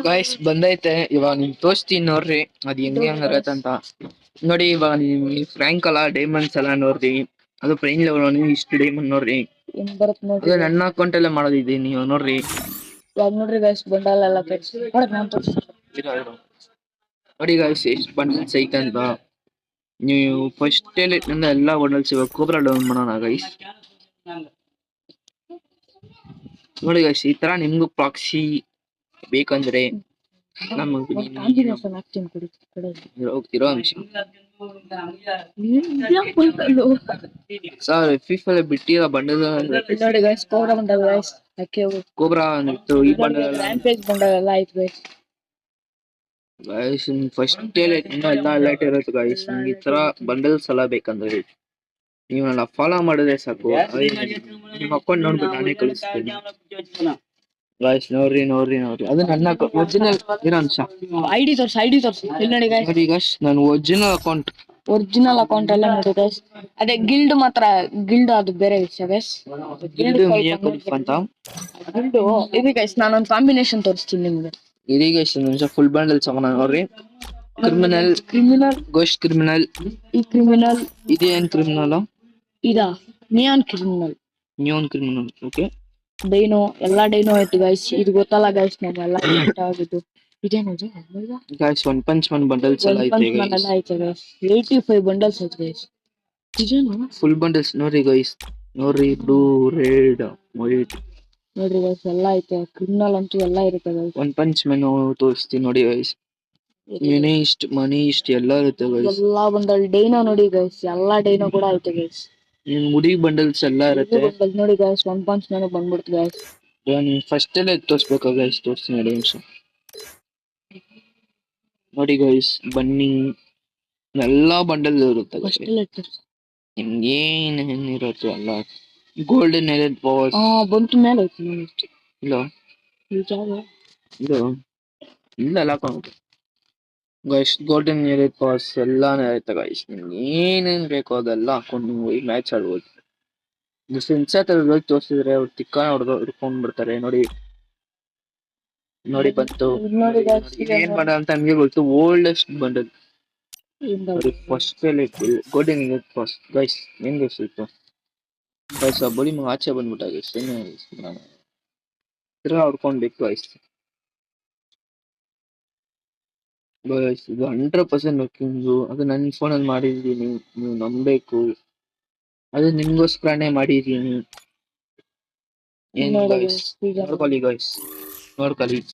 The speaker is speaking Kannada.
ಗಾಯ್ಸ್ ಬಂದೈತೆ ಇವಾಗ ನಿಮ್ ತೋರಿಸ್ತೀನಿ ನೋಡ್ರಿ ಅದ್ ಹೆಂಗೆ ಅಂತ ನೋಡಿ. ಇವಾಗ ನಿಮ್ ಫ್ರ್ಯಾಂಕ್ ಅಲ್ಲ ಡೈಮಂಡ್ಸ್ ಎಲ್ಲ ನೋಡ್ರಿ, ಅದು ಪ್ರೈಮ್ ಲೆವೆಲ್ ಇಷ್ಟು ಡೈಮಂಡ್ ನೋಡ್ರಿ. ಹೆಂಗ್ ಬರುತ್ತೆ ಅದು ನೋಡ್ರಿ ನನ್ನ ಅಕೌಂಟ್ ಅಲ್ಲೇ ಮಾಡೋದಿದ್ದೀನಿ ನೀವು ನೋಡ್ರಿ. ಇವಾಗ ನೋಡ್ರಿ ಗೈಸ್ ಬಂಡಲ್ ಎಲ್ಲ ನೋಡಿ ಗಾಯ್ಸ್ ಎಷ್ಟು ಬಂಡಲ್ಸ್ ಐತೆ ಅಂತ. ನೀವು ಫಸ್ಟ್ ಎಲ್ಲ ಬಂಡಲ್ಸ್ ಇವಾಗ ಕೋಬ್ರಾ ಡೌನ್ ಮಾಡೋಣ ಗೈಸ್. ನೋಡಿ ಗೈಸ್ ಈ ತರ ನಿಮ್ಗೂ ಪ್ರಾಕ್ಸಿ ಬೇಕಂದ್ರೆ ನಮಗೆ ಕಾಂಬಿನೇಷನ್ ಹಾಕ್ತೀನಿ ಕೊಡಿ ಇರೋ ಅಂಶ ಸರ್ ಫಿಫಾ ಬಿಟ್ಟಿರೋ ಬಂಡಲ್ ನೋಡಿ guys cobra bundle guys cobra ಅಂದಿತ್ತು ಈ ಬಂಡಲ್ ರ್ಯಾಂಪೇಜ್ ಬಂಡಲ್ ಎಲ್ಲ ಆಯ್ತು ಗೈಸ್. ಗೈಸ್ ಫಸ್ಟ್ ಎಲ್ಲ ಅಲರ್ಟ್ ಇರುತ್ತೆ ಗೈಸ್. ನಿಮ್ಗೆ ಈ ತರ ಬಂಡಲ್ಸ್ ಎಲ್ಲ ಬೇಕಂದ್ರೆ ನೀವು ನನ್ನ ಫಾಲೋ ಮಾಡಿದ್ರೆ ಸಾಕು, ನಿಮ್ಮ ಅಕೌಂಟ್ ನೋಡ್ಬಿಟ್ಟು ನಾನೇ ಕಳಿಸ್ತೀನಿ ಗೈಸ್. ನೋಡ್ರಿ ನೋಡ್ರಿ ನೋಡ್ರಿ ಅದು ನನ್ನ ಒರಿಜಿನಲ್ ಇರೋ ಅಂಶ. ಐಡಿ ತೋರ್ಸಿ ಇಲ್ಲಿ ನೋಡಿ ಗೈಸ್. ನೋಡಿ ಗೈಸ್ ನನ್ನ ಒರಿಜಿನಲ್ ಅಕೌಂಟ್ ಎಲ್ಲ ನೋಡಿ ಗೈಸ್. ಅದೇ ಗಿಲ್ಡ್ ಮಾತ್ರ ಗಿಲ್ಡ್ ಅದು ಬೇರೆ ವಿಷಯ ಗೈಸ್. ಗಿಲ್ಡ್ ಅಂತ ಗಿಲ್ಡ್ ಇದು ಗೈಸ್ ನಾನೊಂದು ಕಾಂಬಿನೇಷನ್ ತೋರಿಸ್ತೀನಿ ನಿಮ್ಗೆ. ಇದೀಗ ಎಷ್ಟು ಫುಲ್ ಬಂಡಲ್ ಸಮಾನ ನೋಡ್ರಿ. ಕ್ರಿಮಿನಲ್ ಗೋಸ್ಟ್ ಕ್ರಿಮಿನಲ್ ಈ ಕ್ರಿಮಿನಲ್ ಇದೇನ್ ಕ್ರಿಮಿನಲ್ ಇದಾ ನಿಯಾನ್ ಕ್ರಿಮಿನಲ್ ಓಕೆ. ಡೈನೋ ಎಲ್ಲಾ ಡೈನೋ ಆಯ್ತು ಗೈಸ್. ಇದು ಗೊತ್ತಲ್ಲ ಗೈಸ್ ನಮ್ಗೆಲ್ಲ ಆಗಿದ್ದು ಇದೇನದು guys one punch man bundles ಎಲ್ಲ ಐತೆ ಗೈಸ್. 85 ಬಂಡಲ್ಸ್ ಐತೆ ಗೈಸ್. ಇದೇನು ಫುಲ್ ಬಂಡಲ್ಸ್ ನೋಡ್ರಿ ಗೈಸ್. ನೋಡ್ರಿ ಬ್ಲೂ ರೆಡ್ ವೈಟ್ ನೋಡ್ರಿ ಗೈಸ್ ಎಲ್ಲ ಐತೆ. ಕ್ರಿಮಿನಲ್ ಅಂತೂ ಎಲ್ಲ ಇರುತ್ತೆ ಗೈಸ್. ಒನ್ ಪಂಚ್ ಮೆನ್ ತೋರಿಸ್ತೀನಿ ನೋಡಿ ಗೈಸ್. ಮನಿ ಇಷ್ಟ ಎಲ್ಲ ಇರುತ್ತೆ ಗೈಸ್. ಎಲ್ಲಾ ಬಂಡಲ್ ಡೈನೋ ನೋಡಿ ಗೈಸ್. ಎಲ್ಲಾ ಡೈನೋ ಕೂಡ ಐತೆ ಗೈಸ್. ನಿಮ್ ಮುಡಿ ಬಂಡಲ್ಸ್ ಎಲ್ಲ ಇರುತ್ತೆ ನೋಡಿ ಗೈಸ್. ಒನ್ ಪಂಚ್ ಮ್ಯಾನ್ ಬಂದ್ಬಿಡ್ತು ಗೈಸ್. ನೀವು ಫಸ್ಟ್ ಎಲ್ಲ ತೋರಿಸ್ಬೇಕು ಗೈಸ್. ತೋರಿಸ್ತೀನಿ ನೋಡಿ ನಿಮಿಷ. ನೋಡಿ ಗೈಸ್ ಬನ್ನಿ ಎಲ್ಲಾ ಬಂಡಲ್ ಇರುತ್ತೆ ನಿಮ್ಗೆ ಏನಿರುತ್ತೆ ಎಲ್ಲ. ಗೋಲ್ಡನ್ ಎಲೆಟ್ ಬಾಸ್ ಬಂತು ಮೇಲೆ ಐತಿ ಇಲ್ಲ ಇಲ್ಲ ಗೈಸ್. ಗೋಲ್ಡನ್ ಎಲೆಟ್ ಬಾಸ್ ಎಲ್ಲಾನು ಇರುತ್ತೆ ಗೈಸ್. ನಿಮ್ಗೆ ಏನೇನ್ ಬೇಕೋ ಅದೆಲ್ಲ ಹಾಕೊಂಡು ನೀವು ಮ್ಯಾಚ್ ಆಡ್ಬೋದು. ಸೆನ್ಸರ್ ಹೋಗಿ ತೋರಿಸಿದ್ರೆ ಅವ್ರು ತಿಕ್ಕ ಹಿಡ್ಕೊಂಡ್ ಬಿಡ್ತಾರೆ. ನೋಡಿ ಬಂತು ಏನ್ ಬಂಡಲ್ ಅಂತ ನಮ್ಗೆ ಗೊತ್ತು. Oldest bundle first golden elite boss guys. ಏನ್ ಗೊತ್ತಿತ್ತು ಗೈಸ್. ಆ ಬಳಿ ಆಚೆ ಬಂದ್ಬಿಟ್ಟ ಗೈಸ್. ಹೊಡ್ಕೊಂಡ್ಬೇಕು ಗೈಸ್. ಇದು 100% ವರ್ಕಿಂಗು. ಅದು ನನ್ನ ಫೋನಲ್ಲಿ ಮಾಡಿದ್ದೀನಿ, ನೀವು ನಂಬೇಕು. ಅದು ನಿಮ್ಗೋಸ್ಕರನೇ ಮಾಡಿದ್ದೀನಿ. ಏನ್ ಗೈಸ್ ನೋಡ್ಕೊಳ್ಳಿ ಗೈಸ್, ನೋಡ್ಕೊಳ್ಳಿ.